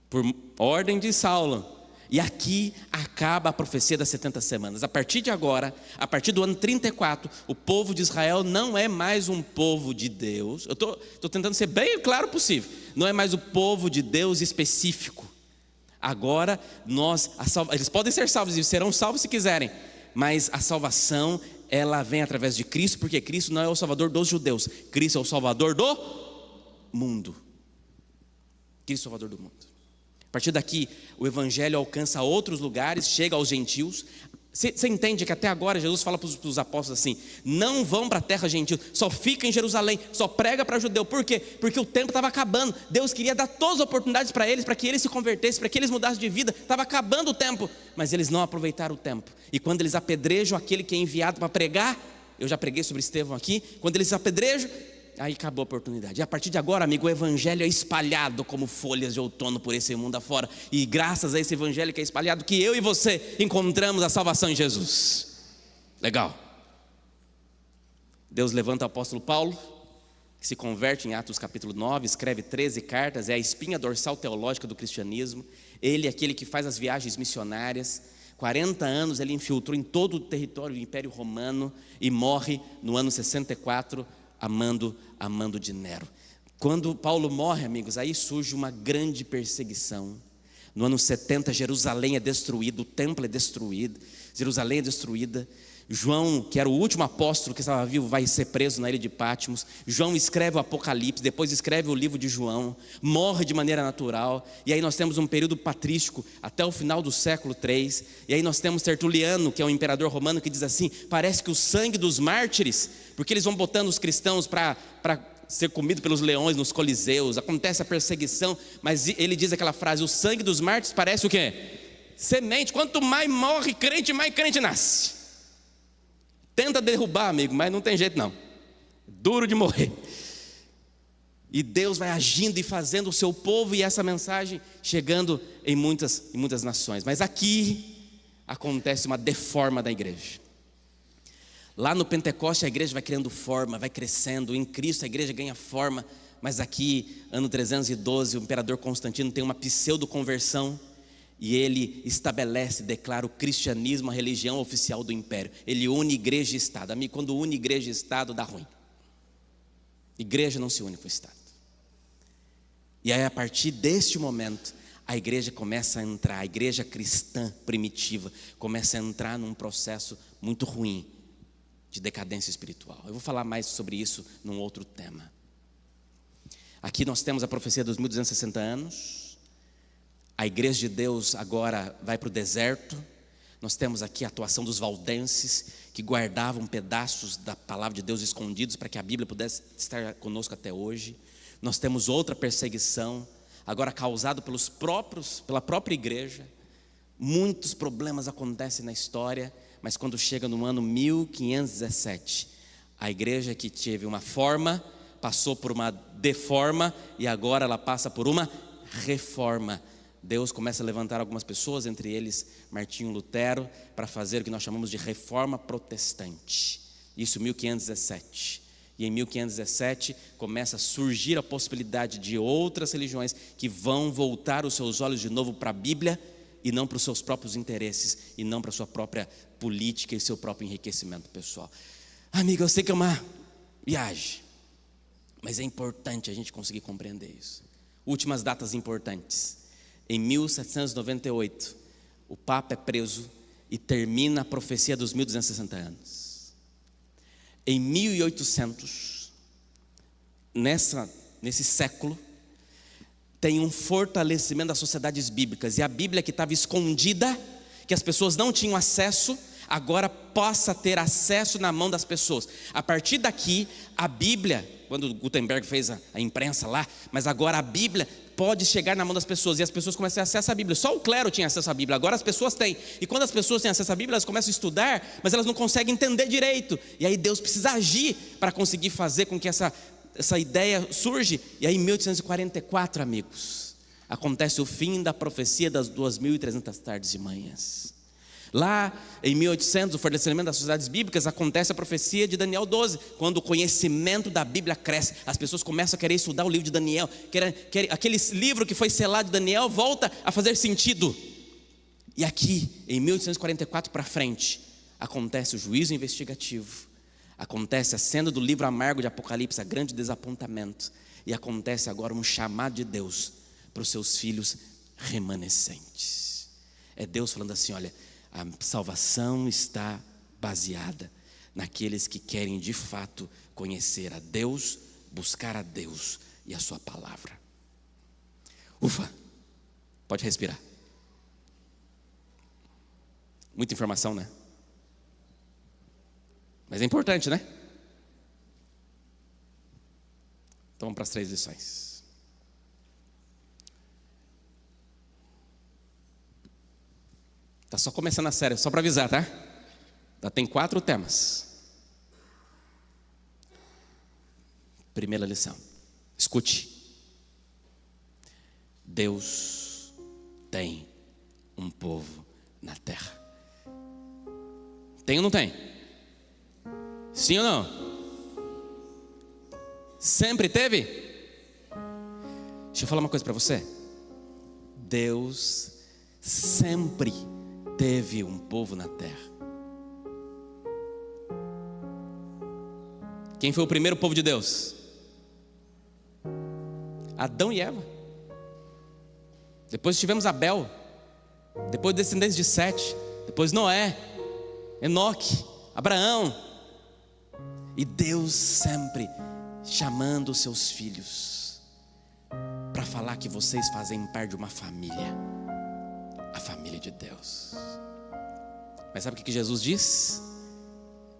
por ordem de Saulo, e aqui acaba a profecia das 70 semanas. A partir de agora, a partir do ano 34, o povo de Israel não é mais um povo de Deus. Eu estou tentando ser bem claro possível. Não é mais o povo de Deus específico. Agora eles podem ser salvos e serão salvos se quiserem, mas a salvação, ela vem através de Cristo, porque Cristo não é o Salvador dos judeus, Cristo é o Salvador do mundo. Cristo é o Salvador do mundo. A partir daqui, o Evangelho alcança outros lugares, chega aos gentios. Você entende que até agora Jesus fala para os apóstolos assim: não vão para a terra gentil, só fica em Jerusalém, só prega para judeu. Por quê? Porque o tempo estava acabando. Deus queria dar todas as oportunidades para eles, para que eles se convertessem, para que eles mudassem de vida. Estava acabando o tempo, mas eles não aproveitaram o tempo. E quando eles apedrejam aquele que é enviado para pregar, eu já preguei sobre Estevão aqui, quando eles apedrejam, aí acabou a oportunidade. E a partir de agora, amigo, o evangelho é espalhado como folhas de outono por esse mundo afora. E graças a esse evangelho que é espalhado, que eu e você encontramos a salvação em Jesus. Legal. Deus levanta o apóstolo Paulo, que se converte em Atos capítulo 9, escreve 13 cartas, é a espinha dorsal teológica do cristianismo. Ele é aquele que faz as viagens missionárias. 40 anos ele infiltrou em todo o território do Império Romano e morre no ano 64, amando de Nero. Quando Paulo morre, amigos, aí surge uma grande perseguição. No ano 70, Jerusalém é destruída, o templo é destruído, Jerusalém é destruída. João, que era o último apóstolo que estava vivo, vai ser preso na ilha de Patmos. João escreve o Apocalipse, depois escreve o livro de João, morre de maneira natural. E aí nós temos um período patrístico até o final do século III. E aí nós temos Tertuliano, que é um imperador romano, que diz assim: parece que o sangue dos mártires, porque eles vão botando os cristãos para ser comido pelos leões nos coliseus, acontece a perseguição, mas ele diz aquela frase: o sangue dos mártires parece o quê? Semente. Quanto mais morre crente, mais crente nasce. Tenta derrubar, amigo, mas não tem jeito não. Duro de morrer. E Deus vai agindo e fazendo o seu povo, e essa mensagem chegando em muitas nações. Mas aqui acontece uma deforma da igreja. Lá no Pentecoste a igreja vai criando forma, vai crescendo. Em Cristo a igreja ganha forma. Mas aqui, ano 312, o imperador Constantino tem uma pseudo-conversão. E ele estabelece, declara o cristianismo a religião oficial do império. Ele une igreja e Estado. Amigo, quando une igreja e Estado dá ruim. Igreja não se une com o Estado. E aí a partir deste momento a igreja começa a entrar, a igreja cristã primitiva começa a entrar num processo muito ruim de decadência espiritual. Eu vou falar mais sobre isso num outro tema. Aqui nós temos a profecia dos 1260 anos. A igreja de Deus agora vai para o deserto. Nós temos aqui a atuação dos valdenses, que guardavam pedaços da palavra de Deus escondidos para que a Bíblia pudesse estar conosco até hoje. Nós temos outra perseguição, agora causada pela própria igreja. Muitos problemas acontecem na história, mas quando chega no ano 1517, a igreja que teve uma forma, passou por uma deforma, e agora ela passa por uma reforma. Deus começa a levantar algumas pessoas, entre eles Martinho Lutero, para fazer o que nós chamamos de reforma protestante. Isso em 1517. E em 1517 começa a surgir a possibilidade de outras religiões que vão voltar os seus olhos de novo para a Bíblia e não para os seus próprios interesses, e não para a sua própria política e seu próprio enriquecimento pessoal. Amigo, eu sei que é uma viagem, mas é importante a gente conseguir compreender isso. Últimas datas importantes. Em 1798, o Papa é preso e termina a profecia dos 1260 anos. Em 1800, nesse século, tem um fortalecimento das sociedades bíblicas. E a Bíblia que estava escondida, que as pessoas não tinham acesso, agora passa a ter acesso na mão das pessoas. A partir daqui, a Bíblia, quando Gutenberg fez a imprensa lá, mas agora a Bíblia pode chegar na mão das pessoas, e as pessoas começam a ter acesso à Bíblia. Só o clero tinha acesso à Bíblia, agora as pessoas têm. E quando as pessoas têm acesso à Bíblia, elas começam a estudar, mas elas não conseguem entender direito. E aí Deus precisa agir para conseguir fazer com que essa ideia surge. E aí em 1844, amigos, acontece o fim da profecia das 2.300 tardes e manhãs. Lá em 1800, o fortalecimento das sociedades bíblicas, acontece a profecia de Daniel 12, quando o conhecimento da Bíblia cresce, as pessoas começam a querer estudar o livro de Daniel, aquele livro que foi selado de Daniel volta a fazer sentido. E aqui, em 1844 para frente, acontece o juízo investigativo, acontece a cena do livro amargo de Apocalipse, a grande desapontamento, e acontece agora um chamado de Deus para os seus filhos remanescentes. É Deus falando assim: olha, a salvação está baseada naqueles que querem de fato conhecer a Deus, buscar a Deus e a sua palavra. Ufa, pode respirar. Muita informação, né? Mas é importante, né? Então vamos para as 3 lições. Está só começando a série, só para avisar, tá? Já tem 4 temas. Primeira lição, escute. Deus tem um povo na terra. Tem ou não tem? Sim ou não? Sempre teve? Deixa eu falar uma coisa para você. Deus sempre teve um povo na terra. Quem foi o primeiro povo de Deus? Adão e Eva. Depois tivemos Abel. Depois descendentes de Sete. Depois Noé, Enoque, Abraão. E Deus sempre chamando os seus filhos para falar que vocês fazem parte de uma família, a família de Deus. Mas sabe o que Jesus diz?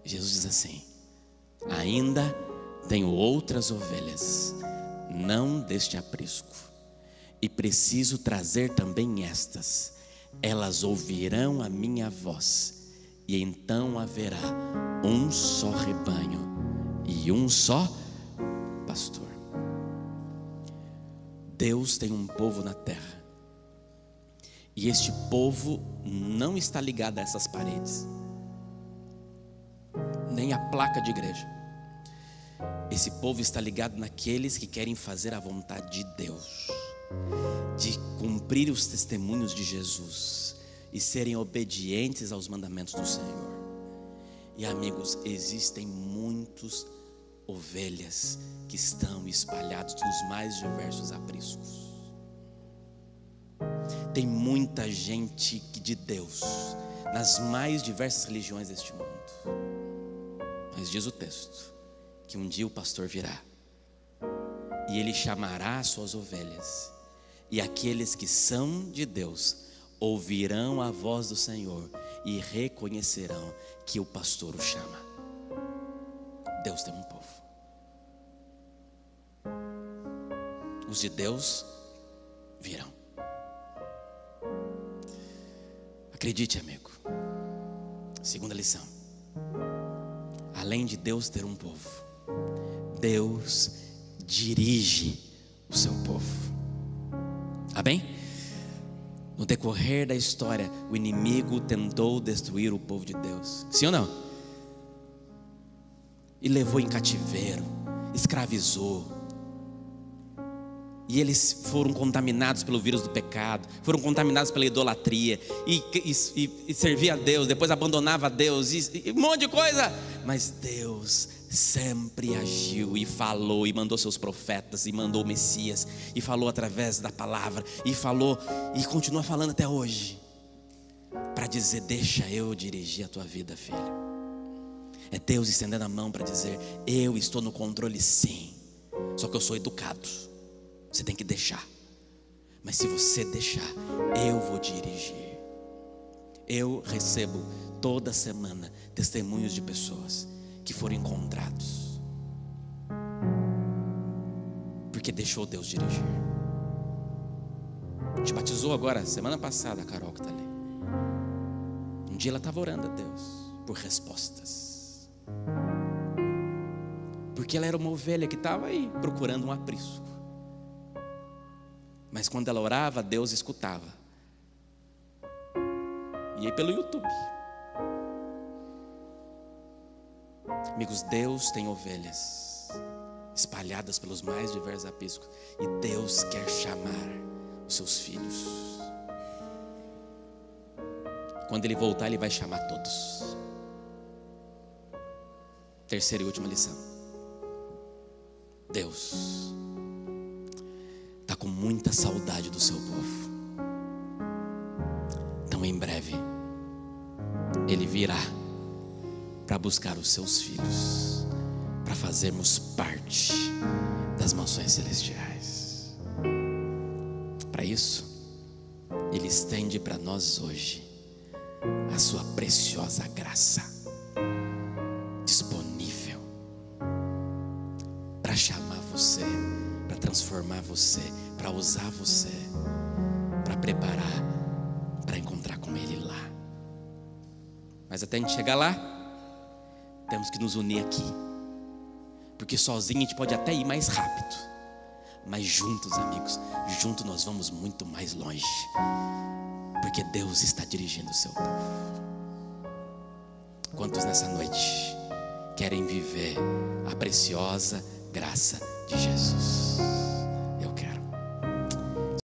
Jesus diz assim: ainda tenho outras ovelhas, não deste aprisco, e preciso trazer também estas. Elas ouvirão a minha voz, e então haverá um só rebanho e um só pastor. Deus tem um povo na terra, e este povo não está ligado a essas paredes, nem a placa de igreja. Esse povo está ligado naqueles que querem fazer a vontade de Deus, de cumprir os testemunhos de Jesus e serem obedientes aos mandamentos do Senhor. E amigos, existem muitos ovelhas que estão espalhados nos mais diversos apriscos. Tem muita gente de Deus nas mais diversas religiões deste mundo. Mas diz o texto que um dia o pastor virá e ele chamará as suas ovelhas, e aqueles que são de Deus ouvirão a voz do Senhor e reconhecerão que o pastor o chama. Deus tem um povo. Os de Deus virão. Acredite, amigo. Segunda lição: além de Deus ter um povo, Deus dirige o seu povo. Amém? No decorrer da história, o inimigo tentou destruir o povo de Deus. Sim ou não? E levou em cativeiro, escravizou. E eles foram contaminados pelo vírus do pecado, foram contaminados pela idolatria, e servia a Deus, depois abandonava a Deus, e um monte de coisa. Mas Deus sempre agiu e falou, e mandou seus profetas, e mandou o Messias, e falou através da palavra, e falou, e continua falando até hoje, para dizer: deixa eu dirigir a tua vida, filho. É Deus estendendo a mão para dizer: eu estou no controle, sim, só que eu sou educado. Você tem que deixar. Mas se você deixar, eu vou dirigir. Eu recebo toda semana testemunhos de pessoas que foram encontrados porque deixou Deus dirigir. Te batizou agora, semana passada, a Carol que está ali. Um dia ela estava orando a Deus por respostas, porque ela era uma ovelha que estava aí procurando um aprisco. Mas quando ela orava, Deus escutava. E aí pelo YouTube. Amigos, Deus tem ovelhas espalhadas pelos mais diversos apriscos, e Deus quer chamar os seus filhos. Quando Ele voltar, Ele vai chamar todos. Terceira e última lição: Deus está com muita saudade do seu povo. Então em breve Ele virá para buscar os seus filhos, para fazermos parte das mansões celestiais. Para isso, Ele estende para nós hoje a sua preciosa graça, disponível para chamar você, para transformar você, para usar você, para preparar para encontrar com Ele lá. Mas até a gente chegar lá, temos que nos unir aqui, porque sozinho a gente pode até ir mais rápido, mas juntos, amigos, juntos nós vamos muito mais longe, porque Deus está dirigindo o seu povo. Quantos nessa noite querem viver a preciosa graça de Jesus?